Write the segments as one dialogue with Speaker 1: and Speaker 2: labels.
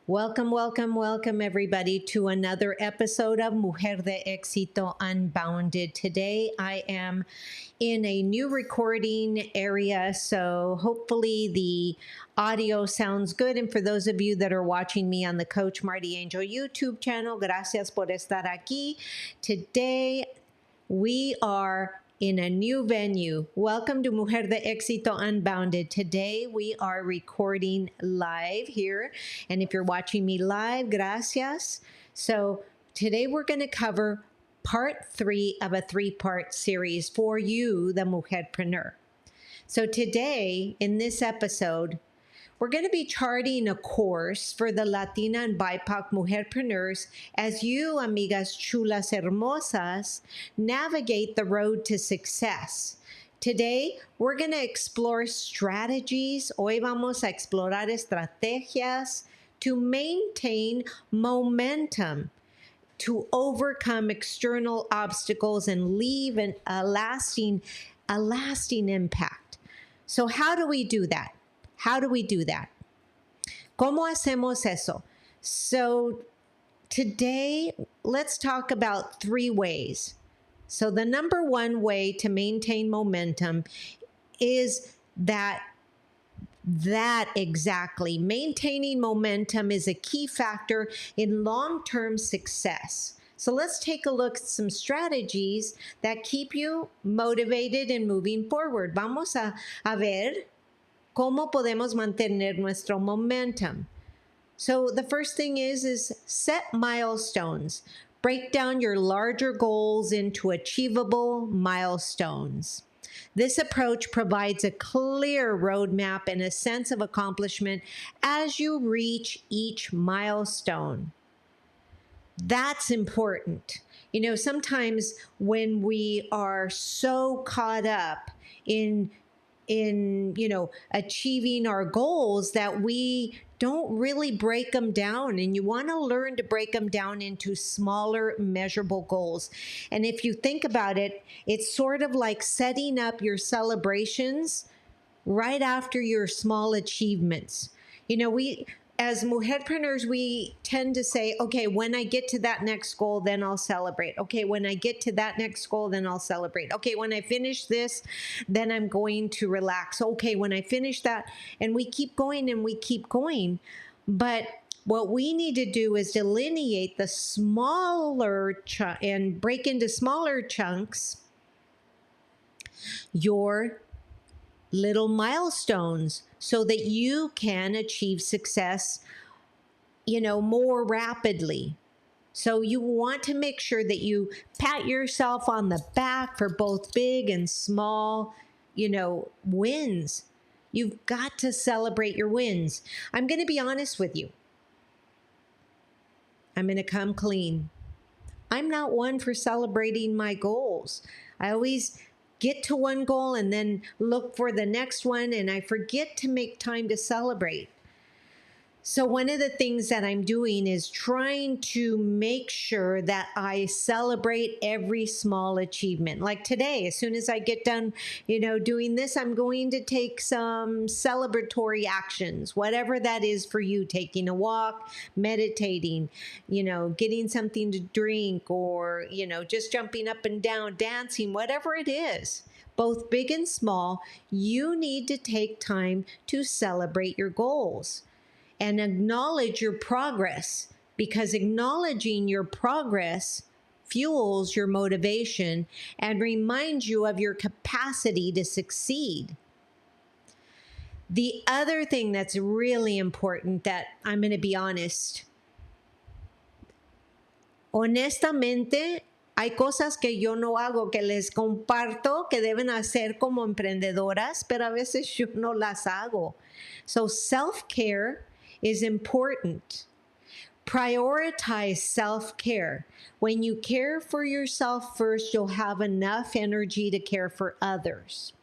Speaker 1: Welcome, welcome, welcome, everybody, to another episode of Mujer De Exito Unbounded. Today, I am in a new recording area, so hopefully the audio sounds good. And for those of you that are watching me on the Coach Marti Angel YouTube channel, gracias por estar aquí. Today, we are in a new venue. Welcome to Mujer De Exito Unbounded. Today we are recording live here. And if you're watching me live, gracias. So today we're going to cover part 3 of a 3-part series for you, the MujerPreneur. So today in this episode, we're going to be charting a course for the Latina and BIPOC MujerPreneurs as you, amigas chulas hermosas, navigate the road to success. Today, we're going to explore strategies. Hoy vamos a explorar estrategias to maintain momentum, to overcome external obstacles and leave a lasting impact. So how do we do that? How do we do that? ¿Cómo hacemos eso? So today, let's talk about 3 ways. So the number 1 way to maintain momentum is that exactly. Maintaining momentum is a key factor in long-term success. So let's take a look at some strategies that keep you motivated and moving forward. Vamos a ver ¿cómo podemos mantener nuestro momentum? So the first thing is set milestones. Break down your larger goals into achievable milestones. This approach provides a clear roadmap and a sense of accomplishment as you reach each milestone. That's important. You know, sometimes when we are so caught up in achieving our goals that we don't really break them down, and you want to learn to break them down into smaller measurable goals. And if you think about it, it's sort of like setting up your celebrations right after your small achievements. You know, we as mujerpreneurs, we tend to say, okay, when I get to that next goal, then I'll celebrate. Okay, when I get to that next goal, then I'll celebrate. Okay, when I finish this, then I'm going to relax. Okay, when I finish that, and we keep going and we keep going. But what we need to do is delineate the smaller and break into smaller chunks your little milestones so that you can achieve success, more rapidly. So you want to make sure that you pat yourself on the back for both big and small, wins. You've got to celebrate your wins. I'm going to be honest with you. I'm going to come clean. I'm not one for celebrating my goals. I always get to one goal and then look for the next one, and I forget to make time to celebrate. So one of the things that I'm doing is trying to make sure that I celebrate every small achievement. Like today, as soon as I get done, doing this, I'm going to take some celebratory actions, whatever that is for you, taking a walk, meditating, getting something to drink, or, just jumping up and down, dancing, whatever it is. Both big and small, you need to take time to celebrate your goals and acknowledge your progress, because acknowledging your progress fuels your motivation and reminds you of your capacity to succeed. The other thing that's really important, that I'm going to be honest, honestamente, hay cosas que yo no hago, que les comparto, que deben hacer como emprendedoras, pero a veces yo no las hago. So self-care is important. Prioritize self-care. When you care for yourself first, you'll have enough energy to care for others.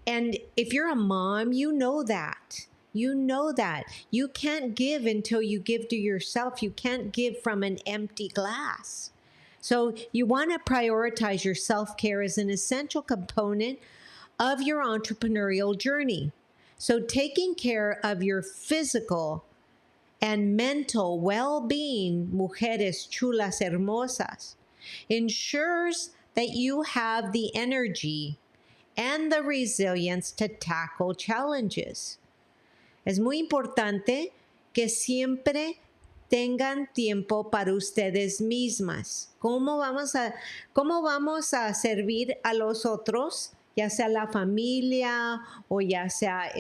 Speaker 1: And if you're a mom, you know that. You know that. You can't give until you give to yourself. You can't give from an empty glass. So you want to prioritize your self-care as an essential component of your entrepreneurial journey. So taking care of your physical and mental well-being, mujeres chulas hermosas, ensures that you have the energy and the resilience to tackle challenges. Es muy importante que siempre tengan tiempo para ustedes mismas. ¿Cómo vamos a servir a los otros? Ya sea la familia o ya sea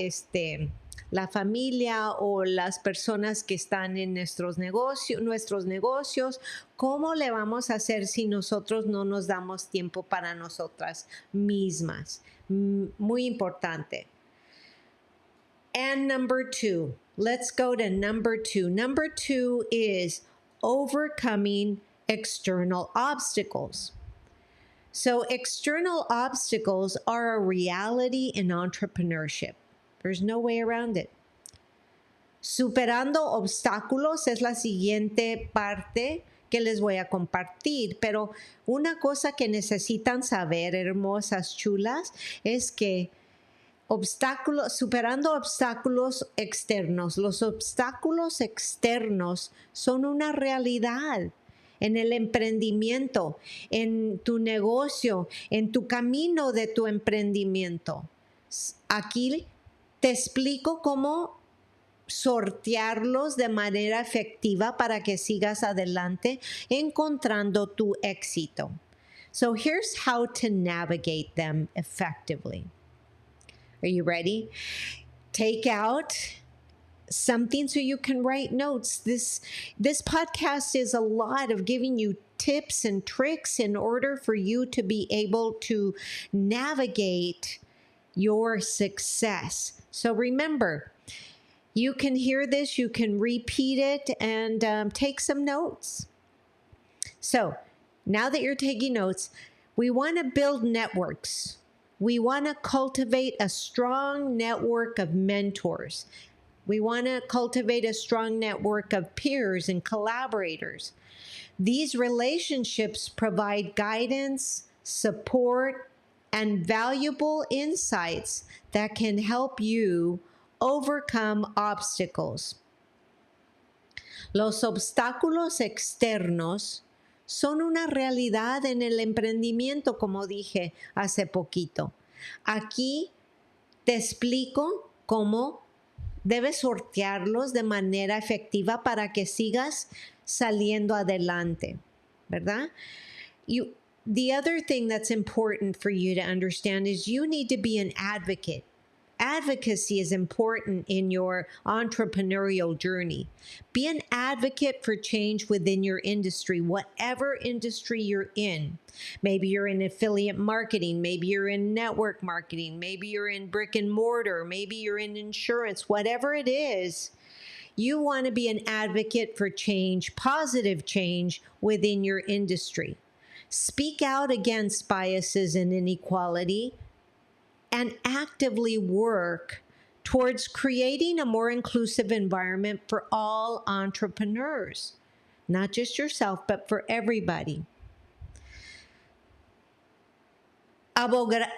Speaker 1: la familia o las personas que están en nuestros negocios. ¿Cómo le vamos a hacer si nosotros no nos damos tiempo para nosotras mismas? Muy importante. And number 2, let's go to number 2. Number 2 is overcoming external obstacles. So external obstacles are a reality in entrepreneurship. There's no way around it. Superando obstáculos es la siguiente parte que les voy a compartir, pero una cosa que necesitan saber, hermosas, chulas, es que superando obstáculos externos. Los obstáculos externos son una realidad en el emprendimiento, en tu negocio, en tu camino de tu emprendimiento. Aquí te explico cómo sortearlos de manera efectiva para que sigas adelante encontrando tu éxito. So here's how to navigate them effectively. Are you ready? Take out something so you can write notes. This podcast is a lot of giving you tips and tricks in order for you to be able to navigate your success. So remember, you can hear this, you can repeat it, and take some notes. So now that you're taking notes, we want to build networks. We want to cultivate a strong network of mentors. We want to cultivate a strong network of peers and collaborators. These relationships provide guidance, support, and valuable insights that can help you overcome obstacles. Los obstáculos externos son una realidad en el emprendimiento, como dije hace poquito. Aquí te explico cómo debes sortearlos de manera efectiva para que sigas saliendo adelante, ¿verdad? The other thing that's important for you to understand is you need to be an advocate. Advocacy is important in your entrepreneurial journey. Be an advocate for change within your industry, whatever industry you're in. Maybe you're in affiliate marketing, maybe you're in network marketing, maybe you're in brick and mortar, maybe you're in insurance, whatever it is. You want to be an advocate for change, positive change within your industry. Speak out against biases and inequality, and actively work towards creating a more inclusive environment for all entrepreneurs, not just yourself, but for everybody. Abogacia,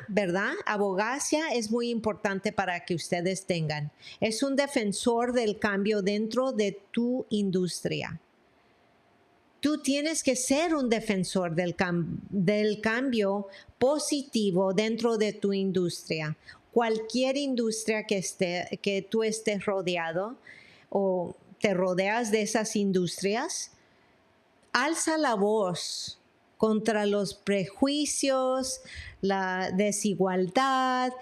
Speaker 1: ¿verdad? Abogacia es muy importante para que ustedes tengan. Es un defensor del cambio dentro de tu industria. Tú tienes que ser un defensor del cambio positivo dentro de tu industria. Cualquier industria que tú estés rodeado o te rodeas de esas industrias, alza la voz contra los prejuicios, la desigualdad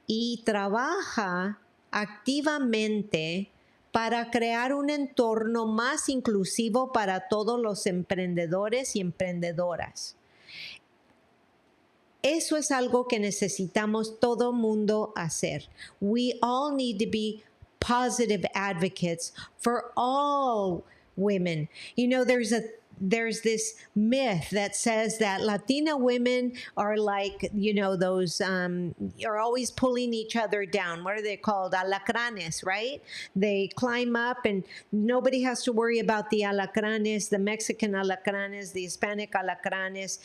Speaker 1: y trabaja activamente para crear un entorno más inclusivo para todos los emprendedores y emprendedoras. Eso es algo que necesitamos todo mundo hacer. We all need to be positive advocates for all women. You know, there's this myth that says that Latina women are like, you know, those are always pulling each other down. What are they called? Alacranes, right? They climb up and nobody has to worry about the alacranes, the Mexican alacranes, the Hispanic alacranes.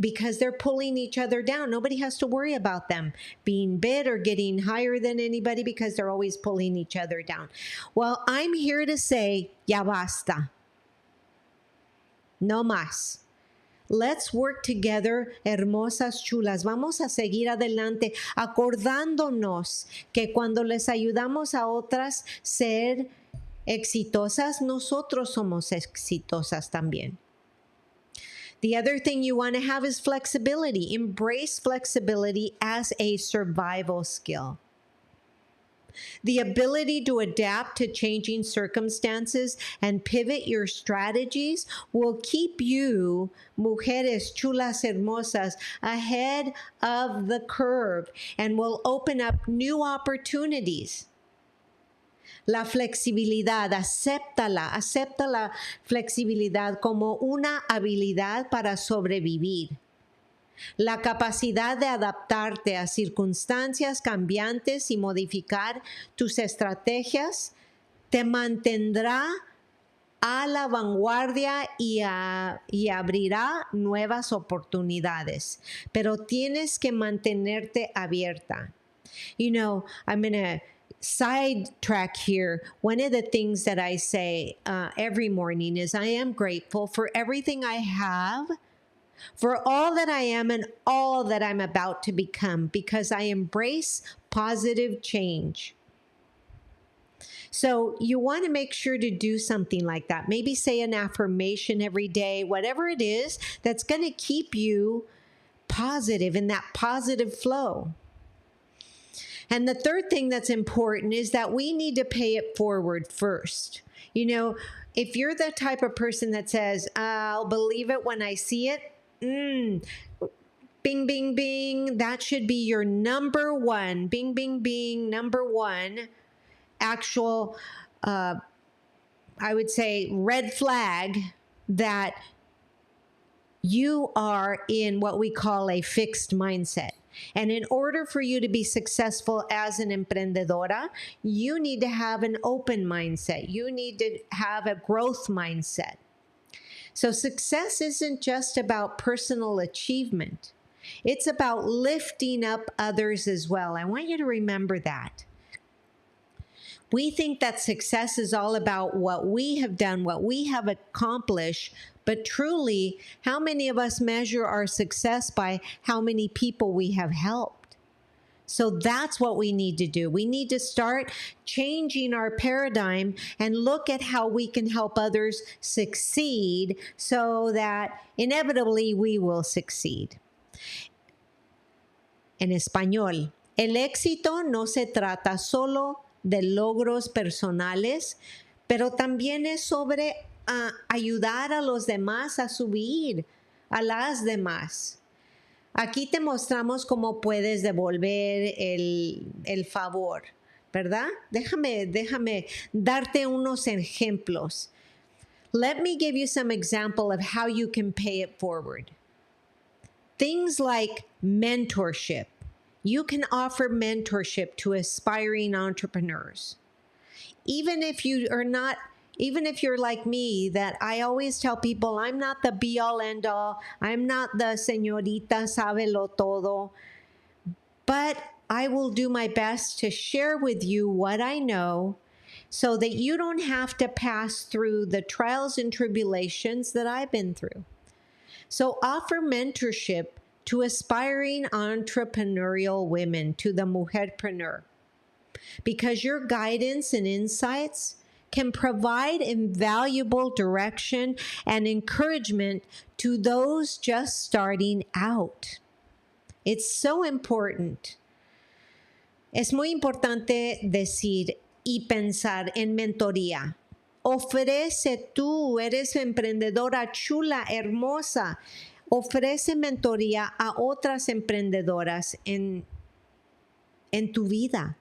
Speaker 1: because they're pulling each other down. Nobody has to worry about them being bid or getting higher than anybody because they're always pulling each other down. Well, I'm here to say, ya basta. No más. Let's work together, hermosas, chulas. Vamos a seguir adelante, acordándonos que cuando les ayudamos a otras ser exitosas, nosotros somos exitosas también. The other thing you want to have is flexibility. Embrace flexibility as a survival skill. The ability to adapt to changing circumstances and pivot your strategies will keep you, mujeres chulas hermosas, ahead of the curve and will open up new opportunities. La flexibilidad, acéptala, acepta la flexibilidad como una habilidad para sobrevivir. La capacidad de adaptarte a circunstancias cambiantes y modificar tus estrategias te mantendrá a la vanguardia y abrirá nuevas oportunidades. Pero tienes que mantenerte abierta. You know, I'm going to sidetrack here. One of the things that I say every morning is I am grateful for everything I have, for all that I am and all that I'm about to become, because I embrace positive change. So you want to make sure to do something like that. Maybe say an affirmation every day, whatever it is that's going to keep you positive in that positive flow. And the third thing that's important is that we need to pay it forward first. You know, if you're the type of person that says, I'll believe it when I see it, bing, bing, bing. That should be your number one, bing, bing, bing, number one actual, I would say, red flag that you are in what we call a fixed mindset. And in order for you to be successful as an emprendedora, you need to have an open mindset. You need to have a growth mindset. So success isn't just about personal achievement. It's about lifting up others as well. I want you to remember that. We think that success is all about what we have done, what we have accomplished, but truly, how many of us measure our success by how many people we have helped? So that's what we need to do. We need to start changing our paradigm and look at how we can help others succeed so that inevitably we will succeed. En español, el éxito no se trata solo de logros personales, pero también es sobre ayudar a los demás a subir, a las demás. Aquí te mostramos cómo puedes devolver el favor, ¿verdad? Déjame darte unos ejemplos. Let me give you some example of how you can pay it forward. Things like mentorship. You can offer mentorship to aspiring entrepreneurs. Even if you're like me, that I always tell people, I'm not the be-all, end-all. I'm not the señorita sabe-lo todo. But I will do my best to share with you what I know so that you don't have to pass through the trials and tribulations that I've been through. So offer mentorship to aspiring entrepreneurial women, to the MujerPreneur, because your guidance and insights can provide invaluable direction and encouragement to those just starting out. It's so important. Es muy importante decir y pensar en mentoría. Ofrece tú, eres emprendedora chula, hermosa. Ofrece mentoría a otras emprendedoras en tu vida.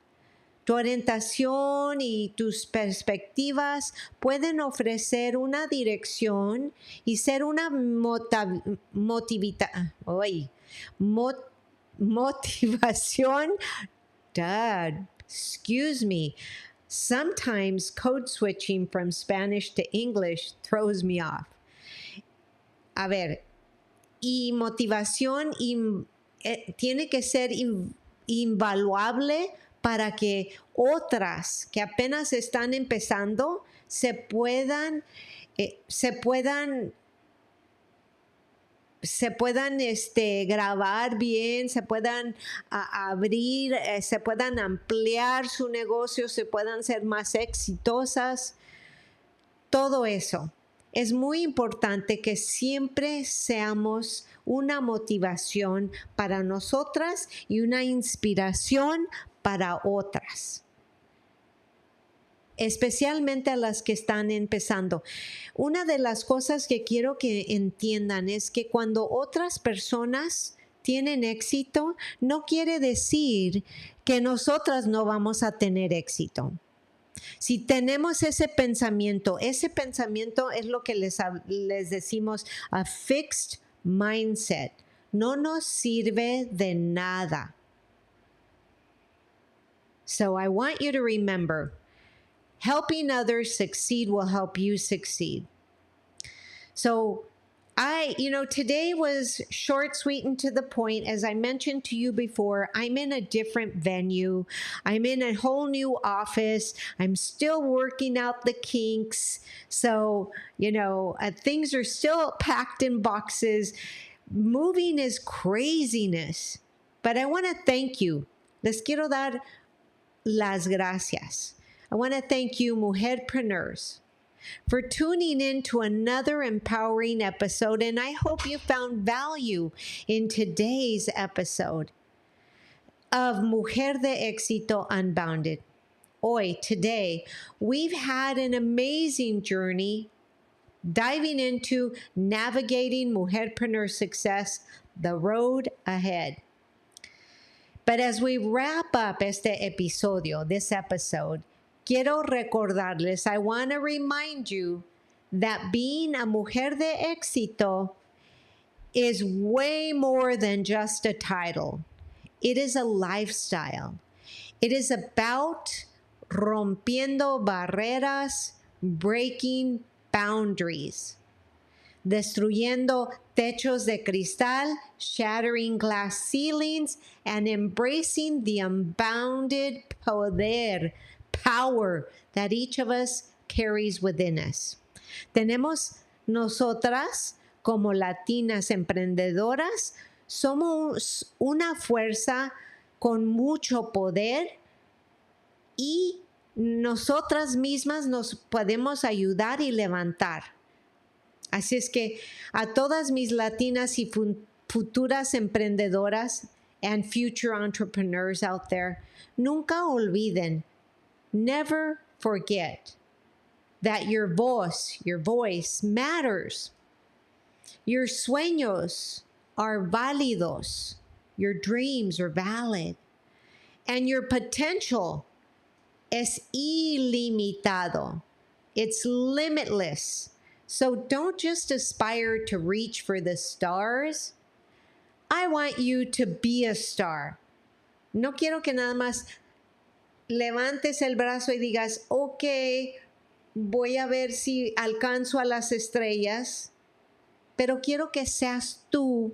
Speaker 1: Tu orientación y tus perspectivas pueden ofrecer una dirección y ser una motivación. Dad, excuse me. Sometimes code switching from Spanish to English throws me off. A ver, y motivación tiene que ser invaluable para que otras que apenas están empezando se puedan grabar bien, se puedan abrir, se puedan ampliar su negocio, se puedan ser más exitosas. Todo eso. Es muy importante que siempre seamos una motivación para nosotras y una inspiración para otras, especialmente a las que están empezando. Una de las cosas que quiero que entiendan es que cuando otras personas tienen éxito, no quiere decir que nosotras no vamos a tener éxito. Si tenemos ese pensamiento es lo que les decimos a fixed mindset. No nos sirve de nada. So I want you to remember, helping others succeed will help you succeed. So today was short, sweet, and to the point. As I mentioned to you before, I'm in a different venue. I'm in a whole new office. I'm still working out the kinks. So, things are still packed in boxes. Moving is craziness. But I want to thank you. Les quiero dar las gracias. I want to thank you, MujerPreneurs, for tuning in to another empowering episode, and I hope you found value in today's episode of Mujer De Exito Unbounded. Today, we've had an amazing journey diving into navigating Mujerpreneur success, the road ahead. But as we wrap up this episode, quiero recordarles, I want to remind you that being a mujer de éxito is way more than just a title. It is a lifestyle. It is about rompiendo barreras, breaking boundaries, destruyendo techos de cristal, shattering glass ceilings, and embracing the unbounded power that each of us carries within us. Tenemos nosotras como latinas emprendedoras, somos una fuerza con mucho poder y nosotras mismas nos podemos ayudar y levantar. Así es que a todas mis latinas y futuras emprendedoras and future entrepreneurs out there, nunca olviden, never forget that your voice matters. Your sueños are válidos. Your dreams are valid. And your potential es ilimitado. It's limitless. So don't just aspire to reach for the stars. I want you to be a star. No quiero que nada más levantes el brazo y digas, ok, voy a ver si alcanzo a las estrellas, pero quiero que seas tú,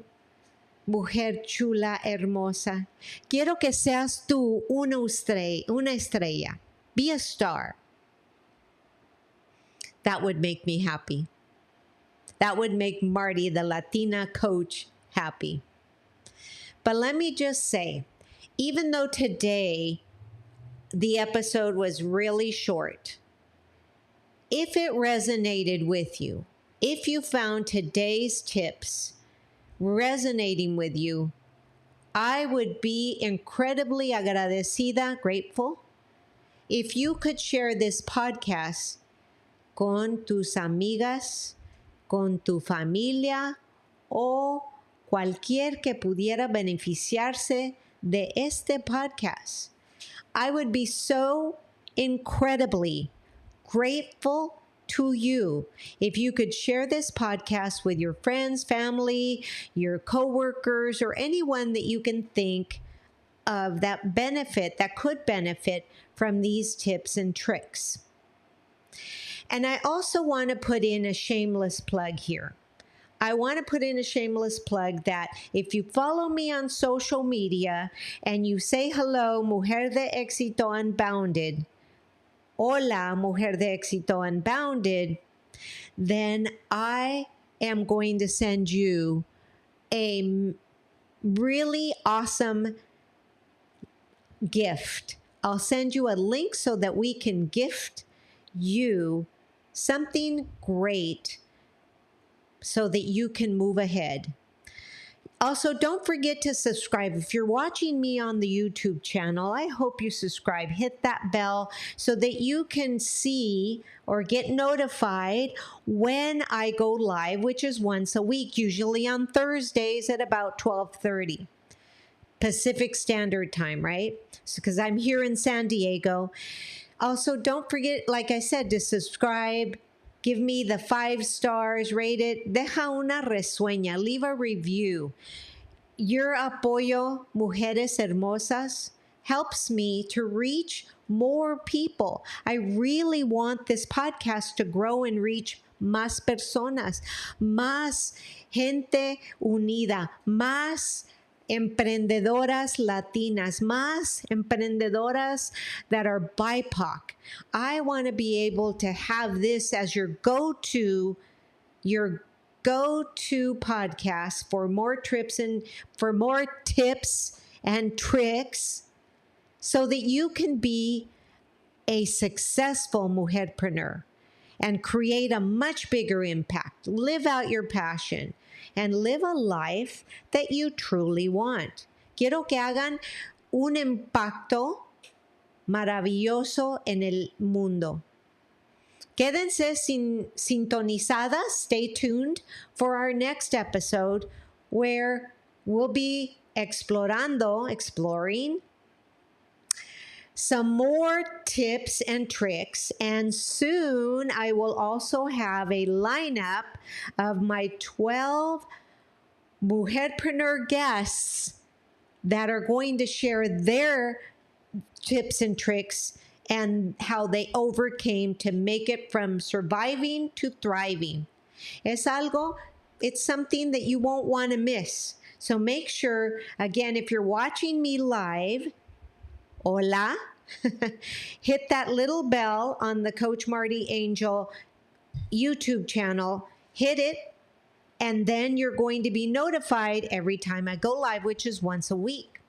Speaker 1: mujer chula, hermosa. Quiero que seas tú una estrella. Be a star. That would make me happy. That would make Marti, the Latina coach, happy. But let me just say, even though today the episode was really short, if it resonated with you, if you found today's tips resonating with you, I would be incredibly agradecida, grateful, if you could share this podcast con tus amigas, con tu familia o cualquier que pudiera beneficiarse de este podcast. I would be so incredibly grateful to you if you could share this podcast with your friends, family, your coworkers, or anyone that you can think of that could benefit from these tips and tricks. And I also want to put in a shameless plug here. I want to put in a shameless plug that if you follow me on social media and you say hello, Mujer de Exito Unbounded, hola, Mujer de Exito Unbounded, then I am going to send you a really awesome gift. I'll send you a link so that we can gift you something great so that you can move ahead. Also, don't forget to subscribe. If you're watching me on the YouTube channel, I hope you subscribe. Hit that bell so that you can see or get notified when I go live, which is once a week, usually on Thursdays at about 12:30 Pacific Standard Time, right? Because I'm here in San Diego. Also, don't forget, like I said, to subscribe. Give me the 5 stars, rate it. Deja una reseña, leave a review. Your apoyo, Mujeres Hermosas, helps me to reach more people. I really want this podcast to grow and reach más personas, más gente unida, más emprendedoras latinas, más emprendedoras that are BIPOC. I want to be able to have this as your go-to podcast for more trips and for more tips and tricks so that you can be a successful mujerpreneur and create a much bigger impact. Live out your passion and live a life that you truly want. Quiero que hagan un impacto maravilloso en el mundo. Quédense sintonizadas. Stay tuned for our next episode where we'll be exploring some more tips and tricks. And soon I will also have a lineup of my 12 MujerPreneur guests that are going to share their tips and tricks and how they overcame to make it from surviving to thriving. It's something that you won't want to miss. So make sure, again, if you're watching me live, hola, hit that little bell on the Coach Marti Angel YouTube channel, hit it, and then you're going to be notified every time I go live, which is once a week.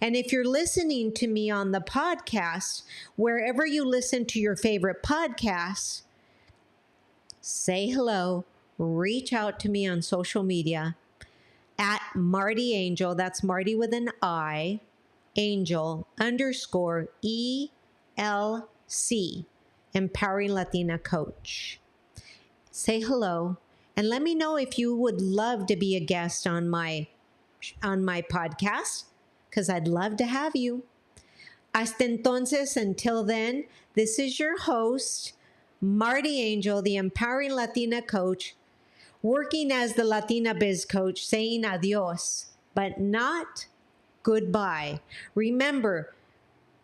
Speaker 1: And if you're listening to me on the podcast, wherever you listen to your favorite podcasts, say hello, reach out to me on social media at Marti Angel, that's Marti with an I, Angel _ELC, Empowering Latina Coach. Say hello and let me know if you would love to be a guest on my podcast, because I'd love to have you. Hasta entonces, until then, this is your host, Marti Angel, the Empowering Latina Coach, working as the Latina Biz Coach, saying adios, but not goodbye. Remember,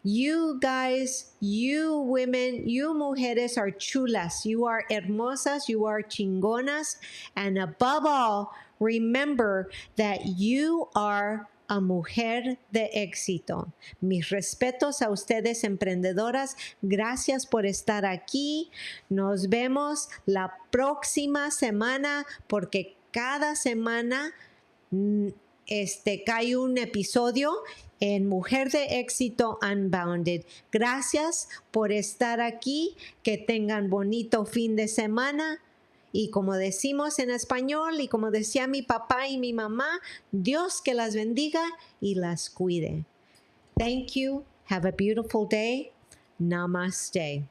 Speaker 1: you guys, you women, you mujeres are chulas. You are hermosas. You are chingonas. And above all, remember that you are a mujer de éxito. Mis respetos a ustedes, emprendedoras. Gracias por estar aquí. Nos vemos la próxima semana, porque cada semana cae un episodio en Mujer de Éxito Unbounded. Gracias por estar aquí. Que tengan bonito fin de semana. Y como decimos en español y como decía mi papá y mi mamá, Dios que las bendiga y las cuide. Thank you. Have a beautiful day. Namaste.